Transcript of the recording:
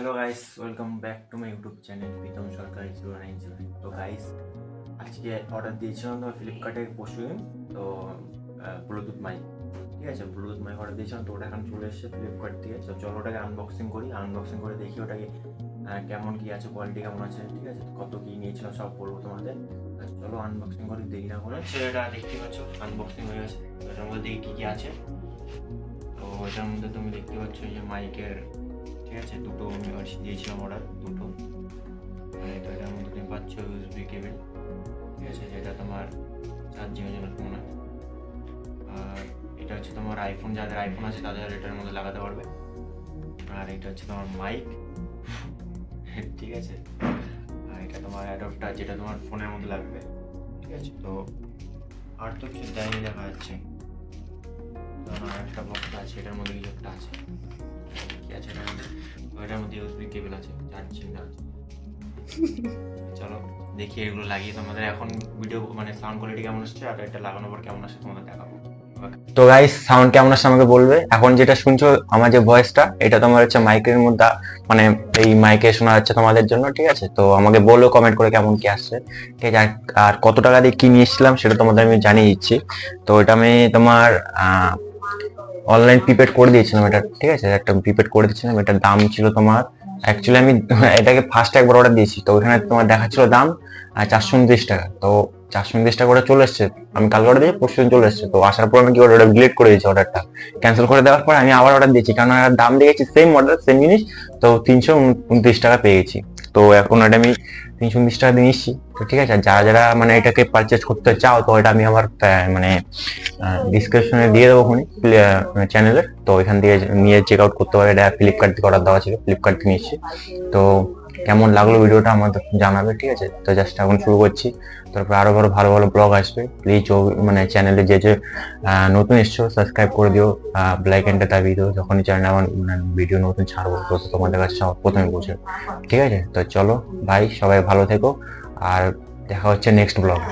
Hello guys, welcome back to my YouTube channel Pritam Sarkar 097। তো guys, আজকে order দিয়েছিলাম তো ফ্লিপকার্টে পরশুদিন। তো ব্লুটুথ মাইক, ঠিক আছে, ব্লুটুথ মাইক অর্ডার দিয়েছিলাম। তো ওটা এখন চলে এসেছে ফ্লিপকার্ট থেকে। তো চলো ওটাকে আনবক্সিং করি। আনবক্সিং করে দেখি ওটাকে কেমন কী আছে, কোয়ালিটি কেমন আছে, ঠিক আছে, কত কী নিয়েছিলাম সব বলবো তোমাদের। চলো আনবক্সিং করি, দেরি না করে। এটা দেখতে পাচ্ছ আনবক্সিং হয়ে গেছে। তো এটার মধ্যে দেখি কী কী আছে। তো এটার মধ্যে তুমি দেখতে পাচ্ছ যে মাইকের, ঠিক আছে, দুটো আমি দিয়েছিলাম অর্ডার, দুটো। তো এটার মধ্যে তুমি পাচ্ছ ইউএসবি কেবল, ঠিক আছে, যেটা তোমার চার্জিংয়ের জন্য ফোন হয়। আর এটা হচ্ছে তোমার আইফোন, যাদের আইফোন আছে তাদের এটার মধ্যে লাগাতে পারবে। আর এটা হচ্ছে তোমার মাইক, ঠিক আছে। আর এটা তোমার অ্যাডাপ্টার, যেটা তোমার ফোনের মধ্যে লাগবে, ঠিক আছে। তো আর তো কিছু দেয়নি দেখা যাচ্ছে। আর একটা বক্স আছে, এটার মধ্যে কিছু একটা আছে, কি আছে এটার মধ্যে? এটার মধ্যে ইউএসবি কেবল আছে, চার্জিং আছে। চলো দেখি এগুলো লাগিয়ে তোমাদের এখন ভিডিও মানে সাউন্ড কোয়ালিটি কেমন আসছে আর এটা লাগানোর পর কেমন আসছে তোমাদের দেখাবো। তো গাইস, সাউন্ড কেমন আসছে আমাকে বলবে। এখন যেটা শুনছো আমার যে ভয়েসটা, এটা তোমার হচ্ছে মাইকের মধ্যে, মানে এই মাইকে শোনা যাচ্ছে তোমাদের জন্য, ঠিক আছে। তো আমাকে বলো কমেন্ট করে কেমন কি আসছে, ঠিক আছে। আর কত টাকা দিয়ে কি নিয়েছিলাম সেটা তোমাদের আমি জানিয়ে দিচ্ছি। তো এটা আমি তোমার অনলাইন প্রিপেড করে দিয়েছিলাম এটা, ঠিক আছে, একটা প্রিপেড করে দিয়েছিলাম। এটার দাম ছিল তোমার, অ্যাকচুয়ালি আমি এটাকে ফার্স্ট একবার অর্ডার দিয়েছি, তো ওখানে তোমার দেখাচ্ছিল দাম 429 টাকা। তো 429 টাকা করে চলে এসছে। আমি কালকে অর্ডার দিয়েছি, পরশু দিন চলে এসছে। তো আসার পর আমি কি ওটা ডিলিট করে দিয়েছি, অর্ডারটা ক্যান্সেল করে দেওয়ার পর আমি আবার অর্ডার দিয়েছি, কারণ দাম দেখেছি সেম অর্ডার সেম জিনিস। তো 329 টাকা পেয়ে গেছি। তো এখন এটা আমি 329 টাকা দিয়ে নিচ্ছি। তো ঠিক আছে, যারা যারা মানে এটাকে পারচেজ করতে চাও, তো এটা আমি আমার মানে ডিসক্রিপশনে দিয়ে দেবো চ্যানেলের। তো এখান থেকে নিয়ে চেক আউট করতে পারে। এটা ফ্লিপকার্ট থেকে অর্ডার দেওয়া ছিল, ফ্লিপকার্ট থেকে নিচ্ছি। তো কেমন লাগলো ভিডিওটা আমাদের জানাবে, ঠিক আছে। তো জাস্ট এখন শুরু করছি, তারপর আরো ভালো ভালো ব্লগ আসবে। প্লিজ মানে চ্যানেলে যে নতুন এসছো সাবস্ক্রাইব করে দিও, বেল আইকনটা দাবিয়ে দিও। যখনই চ্যানেলে আমার ভিডিও নতুন ছাড়বো তো তোমাদের কাছে প্রথমে পৌঁছে, ঠিক আছে। তো চলো ভাই, সবাই ভালো থেকো আর দেখা হচ্ছে নেক্সট ব্লগে।